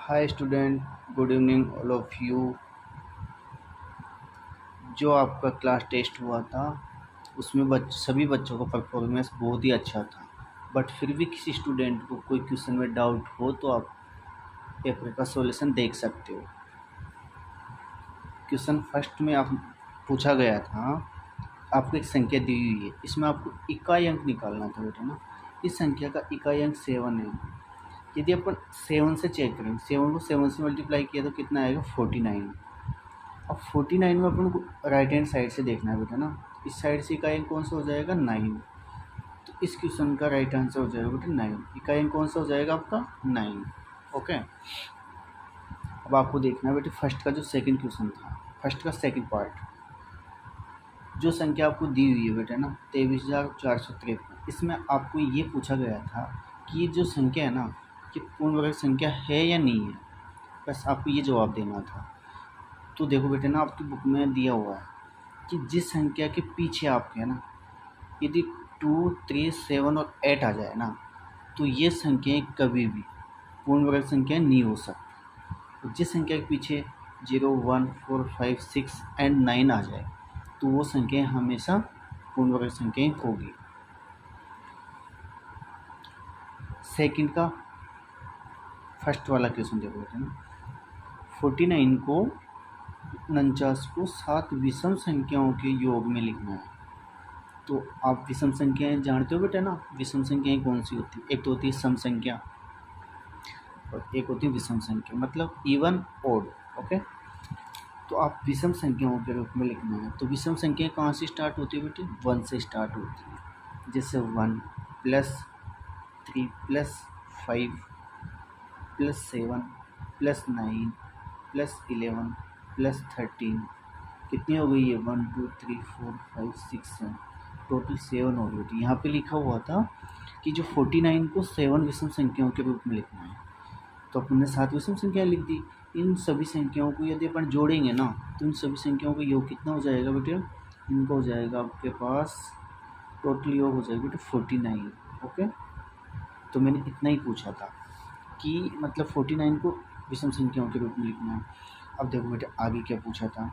Hi student, good evening all of you. जो आपका class test हुआ था उसमें सभी बच्चों का परफॉर्मेंस बहुत ही अच्छा था। बट फिर भी किसी स्टूडेंट को कोई क्वेश्चन में डाउट हो तो आप पेपर का सॉल्यूशन देख सकते हो। क्वेश्चन फर्स्ट में आप पूछा गया था, आपको एक संख्या दी हुई है, इसमें आपको इकाई अंक निकालना था बेटा ना। इस संख्या का इकाई अंक 7 है। यदि अपन 7 से चेक करें, 7 को 7 से मल्टीप्लाई किया तो कितना आएगा 49। अब 49 में अपन को राइट हैंड साइड से देखना है बेटा ना। इस साइड से इकाई अंक कौन सा हो जाएगा 9। तो इस क्वेश्चन का राइट आंसर हो जाएगा बेटा 9। इकाई अंक कौन सा हो जाएगा आपका 9। ओके, अब आपको देखना है बेटे फर्स्ट का जो सेकंड क्वेश्चन था, फर्स्ट का सेकंड पार्ट। जो संख्या आपको दी हुई है बेटा ना 23,453, इसमें आपको ये पूछा गया था कि ये जो संख्या है ना ये पूर्ण वर्ग संख्या है या नहीं है, बस आपको ये जवाब देना था। तो देखो बेटे ना, आपकी बुक में दिया हुआ है कि जिस संख्या के पीछे आपके है ना यदि 2, 3, 7 और 8 आ जाए ना तो ये संख्याएं कभी भी पूर्ण वर्ग संख्या नहीं हो सकती। तो जिस संख्या के पीछे 0, 1, 4, 5, 6 एंड 9 आ जाए तो वो संख्याएं हमेशा पूर्ण वर्ग संख्याएं होगी। सेकंड का फर्स्ट वाला क्वेश्चन देखो बेटे ना, 49 को 49 को 7 विषम संख्याओं के योग में लिखना है। तो आप विषम संख्याएं जानते हो बेटा ना, विषम संख्याएं कौन सी होती है? एक तो होती है सम संख्या और एक होती है विषम संख्या, मतलब इवन ओड। ओके, तो आप विषम संख्याओं के रूप में लिखना है। तो विषम संख्याएं कहाँ से स्टार्ट होती है बेटे? 1 से स्टार्ट होती है। जैसे 1 plus 3 plus 5 plus 7 plus 9 plus 11 plus 13, कितनी हो गई है? 1, 2, 3, 4, 5, 6, 7, टोटल 7 हो गई थी। यहाँ पे लिखा हुआ था कि जो 49 को 7 विषम संख्याओं के रूप में लिखना है, तो अपन ने 7 विषम संख्याएं लिख दी। इन सभी संख्याओं को यदि अपन जोड़ेंगे ना तो इन सभी संख्याओं का योग कितना हो जाएगा बेटे? इनका हो जाएगा आपके पास टोटल योग हो जाएगा बेटे 49। ओके, तो मैंने इतना ही पूछा था कि मतलब 49 को विषम संख्याओं के रूप में लिखना है। अब देखो बेटे आगे क्या पूछा था,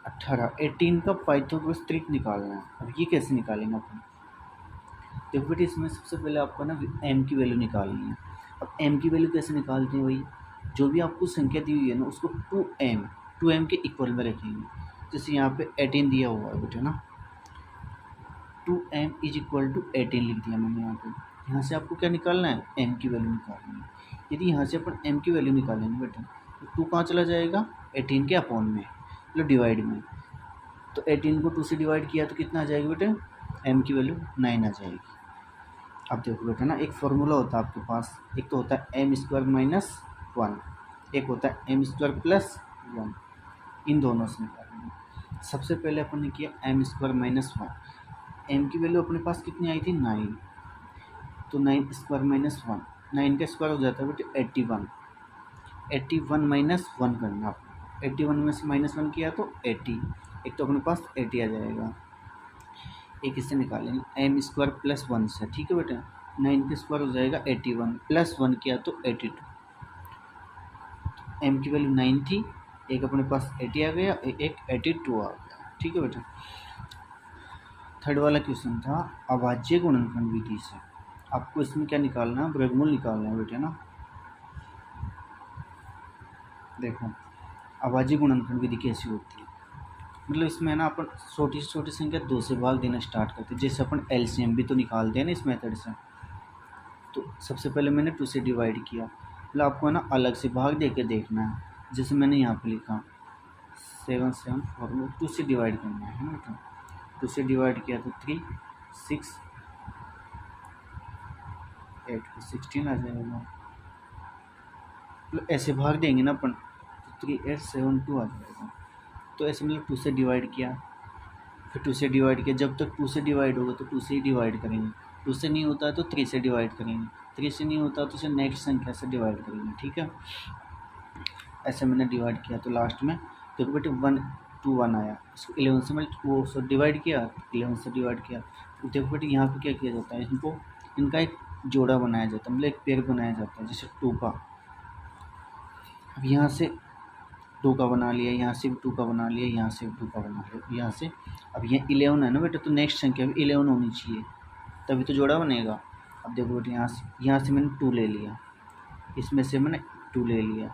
18 का पाइथागोरस त्रिक निकालना है। अब ये कैसे निकालेंगे अपन? देखो बेटे इसमें सबसे पहले आपको ना m की वैल्यू निकालनी है। अब m की वैल्यू कैसे निकालते हैं भाई? जो भी आपको संख्या दी हुई है ना उसको 2m के इक्वल में रखेंगे। जैसे यहाँ पे 18 दिया हुआ है बेटे ना, 2m इज इक्वल टू 18 लिख दिया मैंने यहाँ पे। यहाँ से आपको क्या निकालना है? m की वैल्यू निकालनी है। यदि यहाँ से अपन m की वैल्यू निकालेंगे बेटे तो 2 कहाँ चला जाएगा? 18 के अपॉन में, मतलब डिवाइड में। तो 18 को 2 से डिवाइड किया तो कितना आ जाएगा बेटे? m की वैल्यू 9 आ जाएगी। अब देखो बेटा ना, एक फार्मूला होता है आपके पास, एक तो होता है m² माइनस 1, एक होता है m² प्लस 1। इन दोनों से निकालेंगे। सबसे पहले अपन ने किया m² माइनस 1। m की वैल्यू अपने पास कितनी आई थी? 9। तो 9² माइनस 1, 9 का स्क्वायर हो जाता है बेटे 81। 81 माइनस 1 करना आपको, 81 में से माइनस 1 किया तो 80। एक तो अपने पास 80 आ जाएगा। एक इससे निकालेंगे m² प्लस 1 से, ठीक है बेटा। 9 का स्क्वायर हो जाएगा 81 प्लस 1 किया तो 82। m की वैल्यू 9 थी, एक अपने पास 80 आ गया, एक 82 आ गया, ठीक है बेटा। थर्ड वाला क्वेश्चन था अभाज्य गुणनखंड विधि से। आपको इसमें क्या निकालना है? वर्गमूल निकालना है बेटे ना। देखो अभाज्य गुणनखंड विधि कैसी होती है, मतलब इसमें ना अपन छोटी से छोटी संख्या 2 से भाग देना स्टार्ट करते हैं। जैसे अपन एलसीएम भी तो निकालते हैं ना इस मेथड से। तो सबसे पहले मैंने 2 से डिवाइड किया, मतलब आपको है ना अलग से भाग दे के देखना है। जैसे मैंने यहाँ पे लिखा 7, 7, 4, 2 से डिवाइड करना है ना बेटा। 2 से डिवाइड किया तो 3, 6, 8 को 16 आ जाएगा। मतलब ऐसे भाग देंगे ना अपन तो 3, 8, 7, 2 आ जाएगा। तो ऐसे मतलब 2 से डिवाइड किया, फिर 2 से डिवाइड किया। जब तक 2 से डिवाइड होगा तो 2 से ही डिवाइड करेंगे। 2 से नहीं होता है तो 3 से डिवाइड करेंगे। 3 से नहीं होता तो उसे नेक्स्ट संख्या से डिवाइड करेंगे, ठीक है। ऐसे मैंने डिवाइड किया तो लास्ट में देखो बेटे 1, 2, 1 आया। इसको 11 से वो सो डिवाइड किया, 11 से डिवाइड किया। तो देखो बेटे यहाँ पे क्या किया जाता है, इनको इनका एक जोड़ा बनाया जाता है, मतलब एक पेयर बनाया जाता है। जैसे 2 का अब यहाँ से 2 का बना लिया, यहाँ से भी 2 का बना लिया, यहाँ से भी 2 का बना लिया, यहाँ से अब ये 11 है ना बेटा, तो नेक्स्ट संख्या भी 11 होनी चाहिए, तभी तो जोड़ा बनेगा। अब देखो बेटा यहाँ से मैंने 2 ले लिया, इसमें से मैंने 2 ले लिया,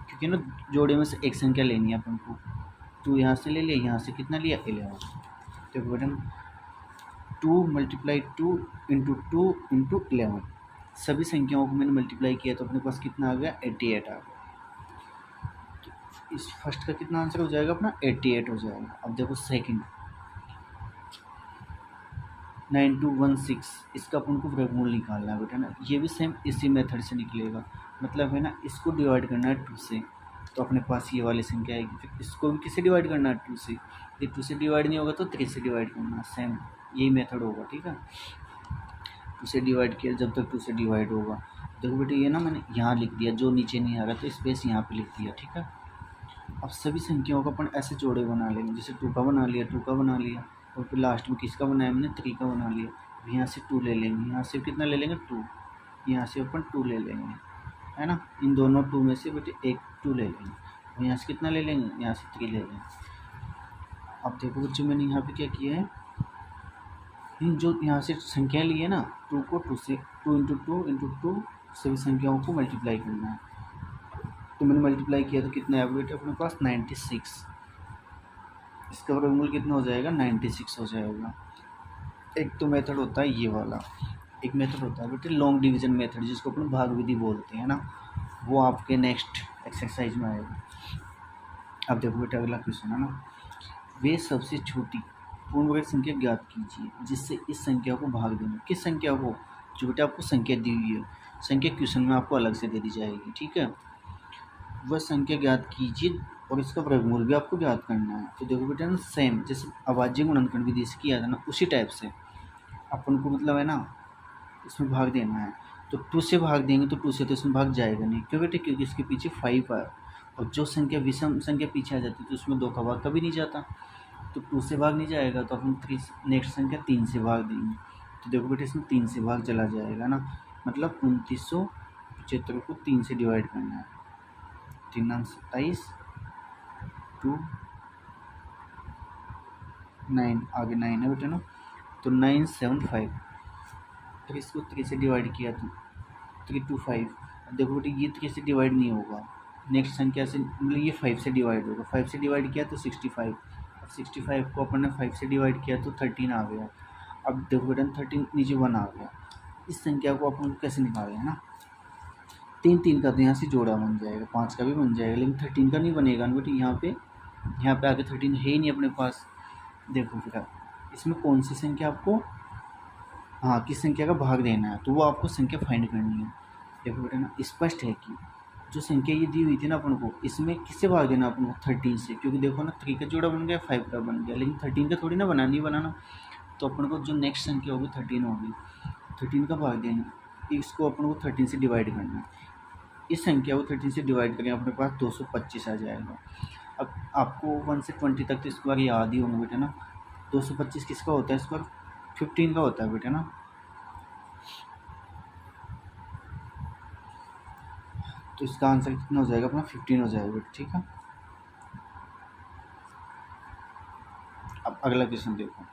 क्योंकि ना जोड़े में से एक संख्या लेनी है अपन को। 2 यहाँ से ले लिया, यहाँ से कितना लिया 11। देखो बेटा 2 × 2 × 2 × 11, सभी संख्याओं को मैंने मल्टीप्लाई किया तो अपने पास कितना आ गया 88 आ गया। तो इस फर्स्ट का कितना आंसर हो जाएगा अपना 88 हो जाएगा। अब देखो सेकंड 9216, इसका अपन को वर्गमूल निकालना है बेटा ना, ये भी सेम इसी मेथड से निकलेगा, मतलब है ना इसको डिवाइड करना है 2 से, तो अपने पास ये वाली संख्या आएगी। फिर इसको भी किससे डिवाइड करना है 2 से, ये 2 से डिवाइड नहीं होगा तो 3 से डिवाइड करना है, सेम यही मेथड होगा। ठीक है, 2 से डिवाइड किया जब तक 2 से डिवाइड होगा। देखो बेटे ये ना मैंने यहाँ लिख दिया, जो नीचे नहीं आ रहा तो स्पेस यहाँ पे लिख दिया। ठीक है, अब सभी संख्याओं का अपन ऐसे जोड़े बना लेंगे, जैसे 2 का बना लिया, 2 का बना लिया, और फिर लास्ट में किसका बनाया मैंने 3 का बना लिया। अब यहाँ से 2 ले लेंगे, यहाँ से कितना ले लेंगे 2, यहाँ से अपन 2 ले लेंगे, है ना, इन दोनों 2 में से बेटे एक 2 ले लेंगे, और यहाँ से कितना ले लेंगे, यहाँ से 3 ले लेंगे। अब देखो बच्चों मैंने यहाँ पे क्या किया है, इन जो यहाँ से संख्या ली है ना 2 को 2 से 2 × 2 सभी संख्याओं को मल्टीप्लाई करना है। तो मैंने मल्टीप्लाई किया तो कितना है बेटे अपने पास 96, इसका वर्गमूल कितना हो जाएगा 96 हो जाएगा। एक तो मेथड होता है ये वाला, एक मेथड होता है बेटे लॉन्ग डिवीजन मेथड, जिसको अपन भाग विधि बोलते हैं ना, वो आपके नेक्स्ट एक्सरसाइज में आएगा। अब देखो बेटा अगला क्वेश्चन है ना, वे सबसे छोटी पूर्ण वर्ग संख्या ज्ञात कीजिए जिससे इस संख्या को भाग देना। किस संख्या को, जो बेटा आपको संख्या दी हुई है, संख्या क्वेश्चन में आपको अलग से दे दी जाएगी। ठीक है, वह संख्या ज्ञात कीजिए और इसका वर्गमूल भी आपको ज्ञात करना है। तो देखो बेटा ना सेम जैसे अभाज्य गुणनखंड विधि से किया था ना, उसी टाइप से अपन को मतलब है ना इसमें भाग देना है। तो 2 से भाग देंगे तो 2 से तो इसमें भाग जाएगा नहीं, क्यों बेटे, क्योंकि इसके पीछे 5 है, और जो संख्या विषम संख्या पीछे आ जाती है तो उसमें 2 का भाग कभी नहीं जाता, तो 2 से भाग नहीं जाएगा, तो अपन 3 नेक्स्ट संख्या 3 से भाग देंगे। तो देखो बेटे इसमें 3 से भाग चला जाएगा ना, मतलब 2975 को 3 से डिवाइड करना है, 3 9 27, 2 9 आगे 9 है बेटा ना, तो 975, फिर इसको 3 से डिवाइड किया तो 325। अब देखो बेटे ये 3 से डिवाइड नहीं होगा, नेक्स्ट संख्या से मतलब ये 5 से डिवाइड होगा, 5 से डिवाइड किया तो 65, अब 65 को अपन ने 5 से डिवाइड किया तो 13 आ गया। अब देखो बेटा 13 नीचे 1 आ गया। इस संख्या को अपन कैसे निकालें है ना, 3 का तो यहाँ से जोड़ा बन जाएगा, 5 का भी बन जाएगा, लेकिन 13 का नहीं बनेगा ना बेटे, यहाँ पे आगे 13 है ही नहीं अपने पास। देखो बेटा इसमें कौन सी संख्या आपको, हाँ किस संख्या का भाग देना है, तो वो आपको संख्या फाइंड करनी है। देखो बेटा ना स्पष्ट है कि जो संख्या ये दी हुई थी ना अपन को, इसमें किससे भाग देना अपन को 13 से, क्योंकि देखो ना 3 का जोड़ा बन गया, 5 का बन गया, लेकिन 13 का थोड़ी ना बनाना, तो अपन को जो नेक्स्ट संख्या होगी 13 होगी, 13 का भाग देना, इसको अपन को 13 से डिवाइड करना है। इस संख्या को 13 से डिवाइड करें अपने पास 225 आ जाएगा। अब आपको 1 से 20 तक तो स्क्वायर याद ही होंगे बेटा ना, 225 किसका होता है स्क्वायर, 15 का होता है बेटा ना, तो इसका आंसर कितना हो जाएगा अपना 15 हो जाएगा बेटा। ठीक है, अब अगला क्वेश्चन देखो,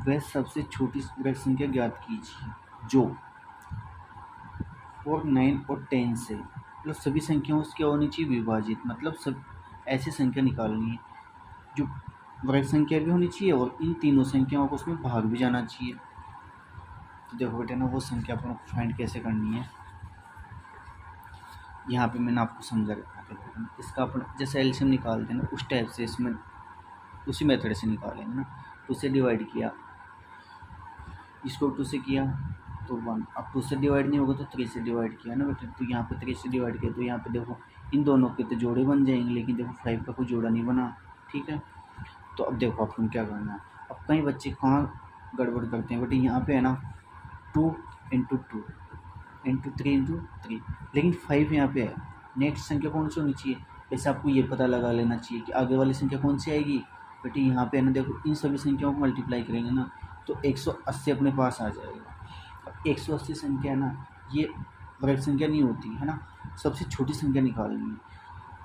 वह सबसे छोटी वर्ग संख्या ज्ञात कीजिए जो 4 9 और 10 से, मतलब सभी संख्याओं से क्या होनी चाहिए विभाजित, मतलब सब ऐसी संख्या निकालनी है जो वर्ग संख्या भी होनी चाहिए और इन तीनों संख्याओं को उसमें भाग भी जाना चाहिए। तो देखो बेटा ना वो संख्या अपन को फाइंड कैसे करनी है, यहाँ पे मैंने आपको समझा रखा। इसका अपन जैसे एलसीएम निकालते हैं ना उस टाइप से इसमें उसी मेथड से निकालेंगे ना। 2 से डिवाइड किया, इसको 2 से किया तो 1, अब 2 से डिवाइड नहीं होगा तो 3 से डिवाइड किया ना बेटा, तो यहाँ पे 3 से डिवाइड किया, तो यहाँ पे देखो इन दोनों के तो जोड़े बन जाएंगे, लेकिन देखो 5 का कोई जोड़ा नहीं बना। ठीक है, तो अब देखो आपको क्या करना है। अब कई बच्चे कहाँ गड़बड़ करते हैं बेटे, यहाँ पे है ना 2 × 2 × 3 × 3, लेकिन 5 यहाँ पे है, नेक्स्ट संख्या कौन सी होनी चाहिए, वैसे आपको ये पता लगा लेना चाहिए कि आगे वाली संख्या कौन सी आएगी बेटे। यहाँ पे है ना देखो इन सभी संख्याओं को मल्टीप्लाई करेंगे ना तो 180 अपने पास आ जाएगा। अब 180 संख्या है ना, ये वर्ग संख्या नहीं होती है ना, सबसे छोटी संख्या निकालनी है।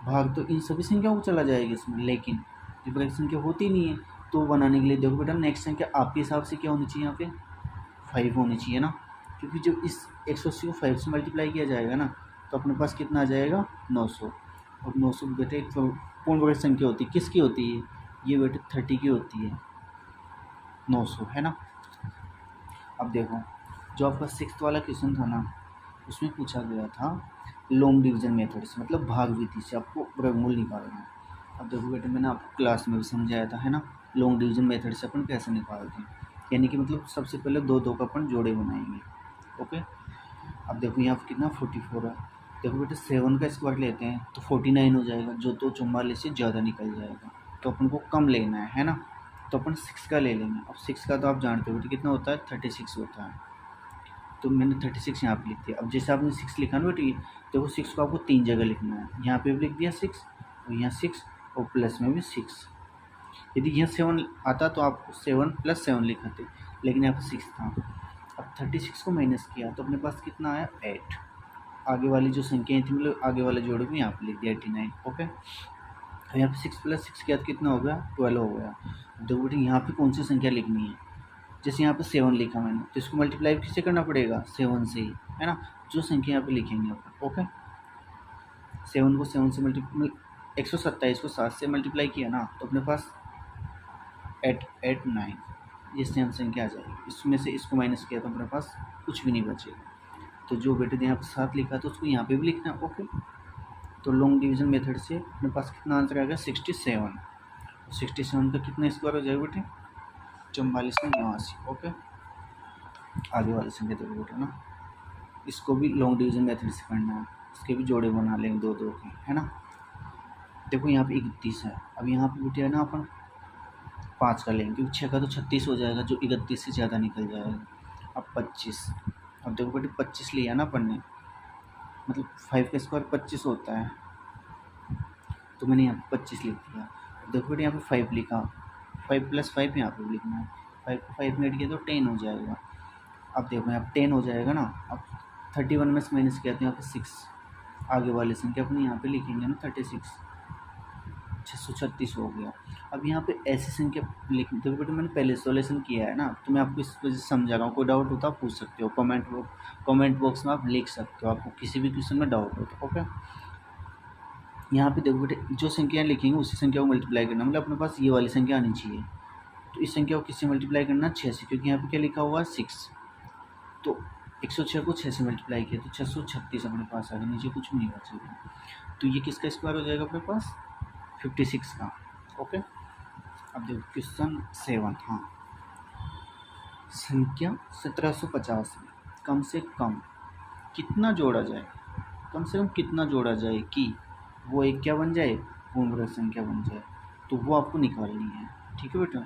भाग तो इन सभी संख्याओं को चला जाएगा इसमें, लेकिन जब ब्रैकेट संख्या होती नहीं है तो बनाने के लिए देखो बेटा नेक्स्ट संख्या आपके हिसाब से क्या होनी चाहिए, यहाँ पे 5 होनी चाहिए ना, क्योंकि जब इस 180 को 5 से मल्टीप्लाई किया जाएगा ना तो अपने पास कितना आ जाएगा 900। और 900 बेटे एक पूर्ण वर्ग संख्या होती है, किसकी होती है, ये बेटे 30 की होती है 900, है ना। अब देखो जो आपका 6th वाला क्वेश्चन था ना उसमें पूछा गया था लॉन्ग डिवीजन मेथड से, मतलब भाग विधि से आपको वर्गमूल निकालना है। अब देखो बेटे मैंने आपको क्लास में भी समझाया था, है ना, लॉन्ग डिवीजन मेथड से अपन कैसे निकालते हैं, यानी कि मतलब सबसे पहले दो दो का अपन जोड़े बनाएंगे। ओके, अब देखो यहाँ पर कितना 44 है, देखो बेटे 7 का स्क्वायर लेते हैं तो 49 हो जाएगा, जो तो 44 से ज़्यादा निकल जाएगा, तो अपन को कम लेना है ना, तो अपन 6 का ले लेंगे। अब 6 का तो आप जानते हो बेटे कितना होता है 36 होता है, तो मैंने 36 यहाँ पे लिख दिया। अब जैसे आपने 6 लिखा ना बेटे, देखो 6 को आपको 3 जगह लिखना है, यहाँ पे भी लिख दिया 6 और यहाँ 6 और प्लस में भी 6। यदि यहाँ 7 आता तो आप 7 + 7 लिखाते, लेकिन यहाँ पर 6 था। अब 36 को माइनस किया तो अपने पास कितना आया 8। आगे वाली जो संख्याएँ थी मतलब आगे वाले जोड़े में यहाँ पे लिख दिया 89। ओके, यहाँ पे 6 + 6 किया तो कितना हो गया 12 हो गया। देखो बेटे यहाँ पे कौन सी संख्या लिखनी है, जैसे यहाँ पे 7 लिखा मैंने तो इसको मल्टीप्लाई किससे करना पड़ेगा 7 से ही, है ना, जो संख्या यहाँ पे लिखेंगे अपन। ओके, 7 को 7 से मल्टीप्लाई 127 को 7 से मल्टीप्लाई किया ना तो अपने पास 889 ये सेम संख्या आ जाएगी। इसमें से इसको माइनस किया तो अपने पास कुछ भी नहीं बचेगा, तो जो बेटे ने यहाँ पे 7 लिखा तो उसको यहाँ पे भी लिखना है। ओके, तो लॉन्ग डिवीजन मेथड से अपने पास कितना आंसर आएगा 67। 67 का कितना स्क्वायर हो जाएगा बेटे 44 में 89। ओके, आगे वाली संख्या देखो बेटा ना, इसको भी लॉन्ग डिवीजन मेथड से करना है, इसके भी जोड़े बना लेंगे दो दो के, है ना। देखो यहाँ पे 31 है, अब यहाँ पे बेटे है ना अपन 5 का लेंगे क्योंकि 6 का तो 36 हो जाएगा, जो 31 से ज़्यादा निकल जाएगा। अब 25, अब देखो बेटे 25 लिया ना अपन ने, मतलब 5 का स्क्वायर 25 होता है, तो मैंने यहाँ पे 25 लिख दिया। देखो बेटे यहाँ पे 5 लिखा, 5 + 5 यहाँ पे लिखना है, 5 को 5 में ऐड किया तो 10 हो जाएगा। अब देखो यहाँ पे 10 हो जाएगा ना, अब 31 में से माइनस किया तो यहाँ पे 6, आगे वाली संख्या अपनी यहाँ पे लिखेंगे ना 36, 636 हो गया। अब यहाँ पे ऐसी संख्या लिख, देखो बेटे मैंने पहले सॉल्यूशन किया है ना, तो मैं आपको इस वजह से समझा रहा हूँ, कोई डाउट होता आप पूछ सकते हो, कमेंट बॉक्स में आप लिख सकते हो, आपको किसी भी क्वेश्चन में डाउट हो तो। ओके, यहाँ पे देखो बेटे जो संख्या लिखेंगे उसी संख्या को मल्टीप्लाई करना, मतलब अपने पास ये वाली संख्या आनी चाहिए, तो इस संख्या को किससे मल्टीप्लाई करना 6 से, क्योंकि यहाँ पे क्या लिखा हुआ है 6, तो 106 को 6 से मल्टीप्लाई किया तो 636 अपने पास आ गया, नीचे कुछ भी नहीं बचेगा, तो ये किसका स्क्वायर हो जाएगा अपने पास 56 का। ओके, अब देखो क्वेश्चन 7, हाँ, संख्या 1750 में कम से कम कितना जोड़ा जाए, कम से कम कितना जोड़ा जाए कि वो एक क्या बन जाए पूर्ण वर्ग संख्या बन जाए, तो वो आपको निकालनी है। ठीक है बेटा,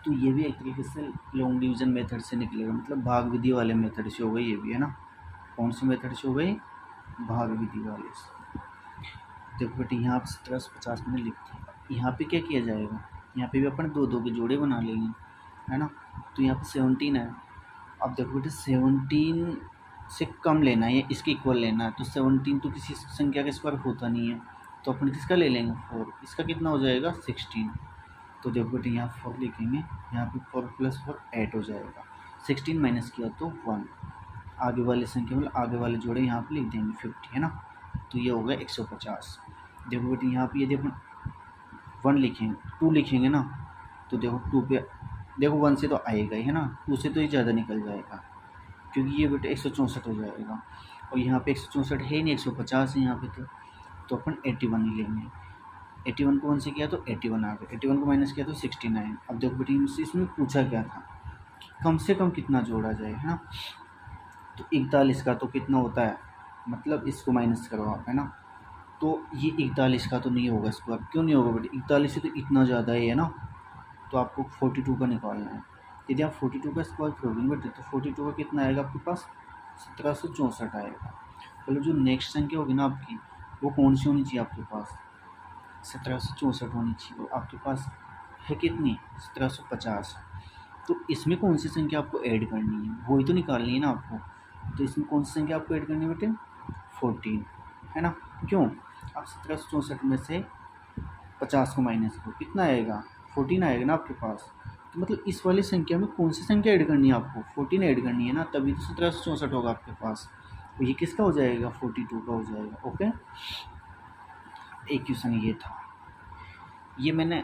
तो ये भी एक तरीके से लॉन्ग डिवीजन मेथड से निकलेगा, मतलब भाग विधि वाले मेथड से हो गई ये भी, है ना। कौन सी मेथड से हो गई, भाग विधि वाले से। देखो बेटे यहाँ पर 1750 मैंने लिख दिया, यहाँ पे क्या किया जाएगा, यहाँ पे भी अपन दो दो के जोड़े बना लेंगे, है ना, तो यहाँ पे 17 है। अब देखो बेटे 17 से कम लेना है या इसके इक्वल लेना है, तो 17 तो किसी संख्या का स्क्वायर होता नहीं है, तो अपन किसका ले लेंगे 4, इसका कितना हो जाएगा 16, तो देखो बेटे यहाँ 4 लिखेंगे, यहाँ पे 4 + 4 8 हो जाएगा, 16 माइनस किया तो 1, आगे वाले संख्या मतलब आगे वाले जोड़े यहाँ पे लिख देंगे 50, है ना, तो ये हो गया 150। देखो बेटे यहाँ पे यदि अपन 1 लिखेंगे 2 लिखेंगे ना, तो देखो 2 पे देखो 1 से तो आएगा ही, है ना, 2 से तो ये ज़्यादा निकल जाएगा, क्योंकि ये बेटे 164 हो जाएगा, और यहाँ पे 164 है ही नहीं, 150 है यहाँ पे, तो अपन 81 ही लेंगे। 81 को 1 से किया तो 81 आ गया, 81 को माइनस किया तो 69। अब देखो बेटे इसमें पूछा क्या था, कम से कम कितना जोड़ा जाए, है ना, तो 41 का तो कितना होता है, मतलब इसको माइनस करो आप, है ना, तो ये 41 का तो नहीं होगा स्क्वायर, क्यों नहीं होगा बेटे 41 से तो इतना ज़्यादा है ना, तो आपको 42 का निकालना है। यदि आप 42 का स्क्वायर करोगे बेटे तो 42 का कितना आएगा आपके पास 1764 आएगा। मतलब जो नेक्स्ट संख्या होगी ना आपकी वो कौन सी होनी चाहिए आपके पास 1764 होनी चाहिए, वो आपके पास है कितनी 1750, तो इसमें कौन सी संख्या आपको ऐड करनी है वही तो निकालनी है ना आपको, तो इसमें कौन सी संख्या आपको ऐड करनी है बेटे 14, है ना, क्यों, अब 1764 में से 50 को माइनस करो, कितना आएगा? 14 आएगा ना आपके पास। तो मतलब इस वाली संख्या में कौन सी संख्या ऐड करनी है आपको? 14 ऐड करनी है ना, तभी तो 1764 होगा आपके पास। तो ये किसका हो जाएगा? 42 का हो जाएगा। ओके, एक क्वेश्चन ये था। ये मैंने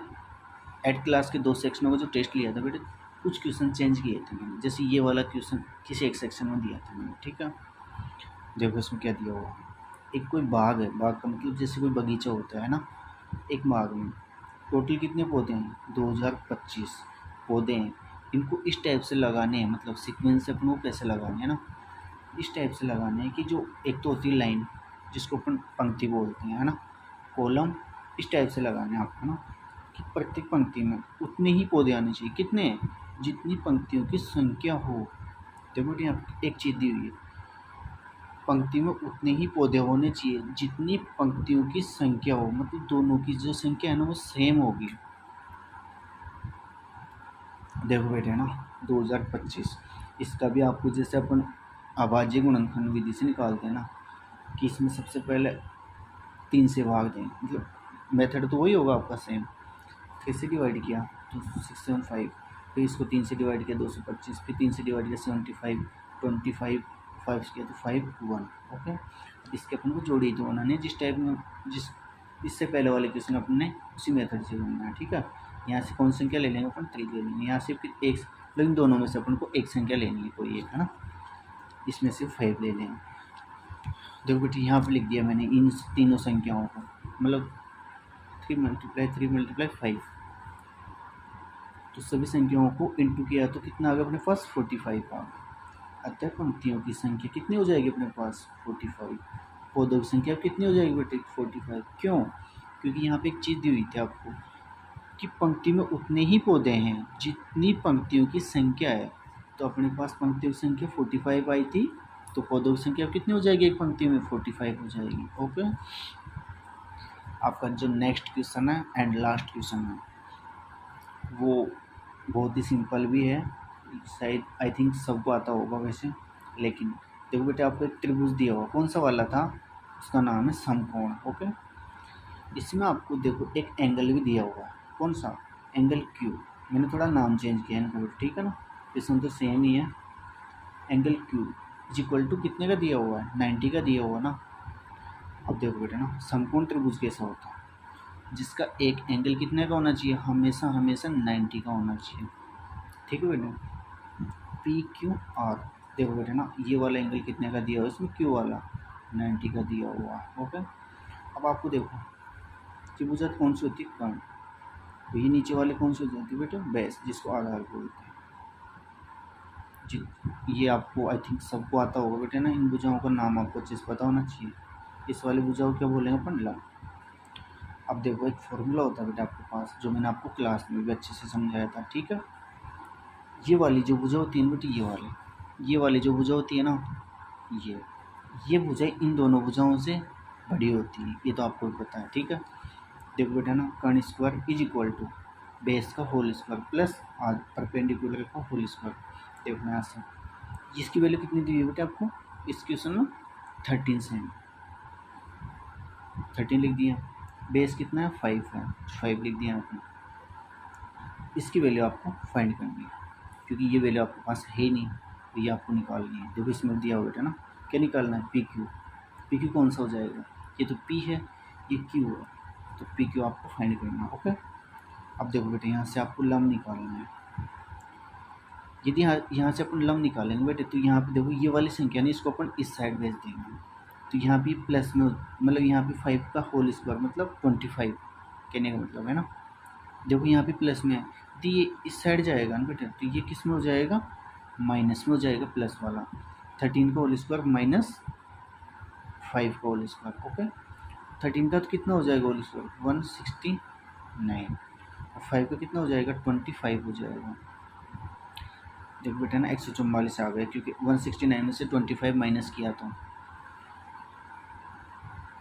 एट क्लास के 2 सेक्शनों का जो टेस्ट लिया था बेटे, कुछ क्वेश्चन चेंज किए थे मैंने। जैसे ये वाला क्वेश्चन किसी एक सेक्शन में दिया था मैंने, ठीक है। देखो इसमें क्या दिया हुआ। एक कोई बाग है, बाग का मतलब जैसे कोई बगीचा होता है ना, एक बाग में टोटल कितने पौधे हैं? 2025 पौधे हैं। इनको इस टाइप से लगाने हैं, मतलब सीक्वेंस से अपन को कैसे लगाने हैं ना, इस टाइप से लगाने हैं कि जो एक तो होती है लाइन, जिसको अपन पंक्ति बोलते हैं, है ना, कॉलम, इस टाइप से लगाने हैं आपको ना, कि प्रत्येक पंक्ति में उतने ही पौधे आने चाहिए। कितने? जितनी पंक्तियों की संख्या हो। देखो यहाँ एक चीज़ दी हुई है, पंक्ति में उतने ही पौधे होने चाहिए जितनी पंक्तियों की संख्या हो, मतलब दोनों की जो संख्या है ना वो सेम होगी। देखो बेटे ना 2025, इसका भी आपको जैसे अपन अभाज्य गुणनखंड विधि से निकालते हैं ना, कि इसमें सबसे पहले 3 से भाग दें, मतलब मेथड तो वही होगा आपका सेम। कैसे डिवाइड किया? तो 675, फिर इसको 3 से डिवाइड किया 225, फिर 3 से डिवाइड किया 75, 25 5 से किया तो 5 1। ओके, इसके अपन को जोड़ी तो उन्होंने जिस टाइप में, जिस इससे पहले वाले क्वेश्चन अपने उसी मेथड से बनना है, ठीक है। यहाँ से कौन संख्या ले लेंगे अपन? 3 ले लेंगे। यहाँ से फिर एक, लेकिन दोनों में से अपन को एक संख्या लेनी है कोई एक, है ना, इसमें से 5 ले लेंगे। देखो बेटी यहाँ पे लिख दिया मैंने इन तीनों संख्याओं को, मतलब 3 × 5, तो सभी संख्याओं को इंटू किया तो कितना आ गया अपने पास? 45 आ गया। अतः पंक्तियों की संख्या कितनी हो जाएगी अपने पास? 45। पौधों की संख्या कितनी हो जाएगी बेटे? 45। क्यों? क्योंकि यहाँ पे एक चीज़ दी हुई थी आपको कि पंक्ति में उतने ही पौधे हैं जितनी पंक्तियों की संख्या है। तो अपने पास पंक्तियों की संख्या 45 आई थी, तो पौधों की संख्या कितनी हो जाएगी एक पंक्ति में? 45 हो जाएगी। ओके, आपका जो नेक्स्ट क्वेश्चन है एंड लास्ट क्वेश्चन है, वो बहुत ही सिंपल भी है, शायद आई थिंक सबको आता होगा वैसे। लेकिन देखो बेटे आपको एक त्रिभुज दिया हुआ, कौन सा वाला था? उसका नाम है समकोण। ओके, इसमें आपको देखो एक एंगल भी दिया हुआ है, कौन सा? Angle Q. मैंने थोड़ा नाम चेंज किया है, ठीक है ना, इसमें तो सेम ही है। Angle Q is equal to कितने का दिया हुआ है? 90 का दिया हुआ ना। अब देखो बेटे ना, समकोण त्रिभुज कैसा होता है? जिसका एक एंगल कितने का होना चाहिए? हमेशा हमेशा 90 का होना चाहिए, ठीक है बेटे। पी क्यू आर, देखो बेटे ना ये वाला एंगल कितने का दिया हुआ है इसमें? क्यू वाला 90 का दिया हुआ है। ओके, अब आपको देखो त्रिभुजात कौन सी होती है? कर्ण। तो ये नीचे वाले कौन सी हो जाती है बेटे? बेस, जिसको आधार बोलते हैं। जी, ये आपको आई थिंक सबको आता होगा बेटे ना, इन भुजाओं का नाम आपको अच्छे से पता होना चाहिए। इस वाले भुजाओं क्या बोलेंगे अपन? लंब। अब देखो एक फॉर्मूला होता है बेटा आपके पास, जो मैंने आपको क्लास में भी अच्छे से समझाया था, ठीक है। ये वाली जो भुजा होती है ना बेटी, ये वाली जो भुजा होती है ना, ये भुजा इन दोनों भुजाओं से बड़ी होती है, ये तो आपको भी पता है, ठीक है। देखो बेटा ना, कर्ण square is equal to base का होल स्क्वायर प्लस परपेंडिकुलर का होल स्क्वायर। देखो यहाँ से इसकी वैल्यू कितनी दी हुई है बेटा आपको इस क्वेश्चन में? 13 से 13 लिख दिया। बेस कितना है? 5 है, 5 लिख दिया आपने। इसकी वैल्यू आपको फाइंड करनी है, क्योंकि ये वैल्यू आपके पास है ही नहीं, तो ये आपको निकालनी है। देखो इसमें दिया हुआ बेटा ना, क्या निकालना है? P Q. पी क्यू कौन सा हो जाएगा? ये तो पी है, ये क्यू है, तो पी क्यू आपको फाइंड करना है। ओके, अब देखो बेटे यहाँ से आपको लंब निकालना है। यदि यहाँ से अपन लंब निकालेंगे बेटे, तो यहाँ पे देखो ये वाली संख्या नहीं, इसको अपन इस साइड भेज देंगे, तो यहाँ भी प्लस में, मतलब यहाँ पे 5 का होल स्क्वायर मतलब 25 कहने का मतलब है ना। देखो यहाँ पे प्लस में है, तो ये इस साइड जाएगा ना बेटे, तो ये किस में हो जाएगा? माइनस में हो जाएगा, प्लस वाला 13 का होल स्क्वायर माइनस 5 का होल स्क्वायर। ओके, 13 का तो कितना हो जाएगा होल स्क्वायर? 169, और 5 का कितना हो जाएगा? 25 हो जाएगा। देखो बेटा ना 144 आ गया, क्योंकि 169 में से 25 माइनस किया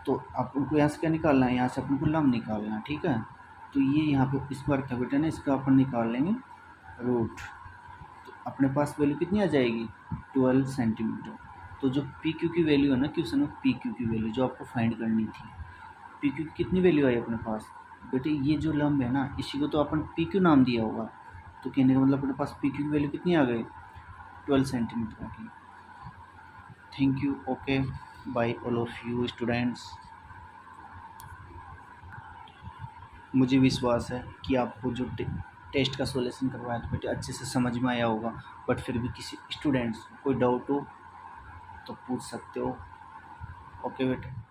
तो आप उनको यहाँ से क्या निकालना है? यहाँ से अपन को लंब निकालना है, ठीक है। तो ये यहाँ पे स्क्वायर था बेटा ना, इसका अपन निकाल लेंगे रूट, तो अपने पास वैल्यू कितनी आ जाएगी? 12 सेंटीमीटर। तो जो पी क्यू की वैल्यू है ना क्वेश्चन में, पी क्यू की वैल्यू जो आपको फाइंड करनी थी, पी क्यू की कितनी वैल्यू आई अपने पास बेटे, ये जो लंब है ना इसी को तो अपन पी क्यू नाम दिया होगा, तो कहने का मतलब अपने पास पी क्यू की वैल्यू कितनी आ गई, 12 सेंटीमीटर आ गई। Thank you, okay bye all of you students. मुझे विश्वास है कि आपको जो टेस्ट का सॉल्यूशन करवाया तो बेटे अच्छे से समझ में आया होगा, बट फिर भी किसी स्टूडेंट्स कोई डाउट हो तो पूछ सकते हो। ओके बेटे।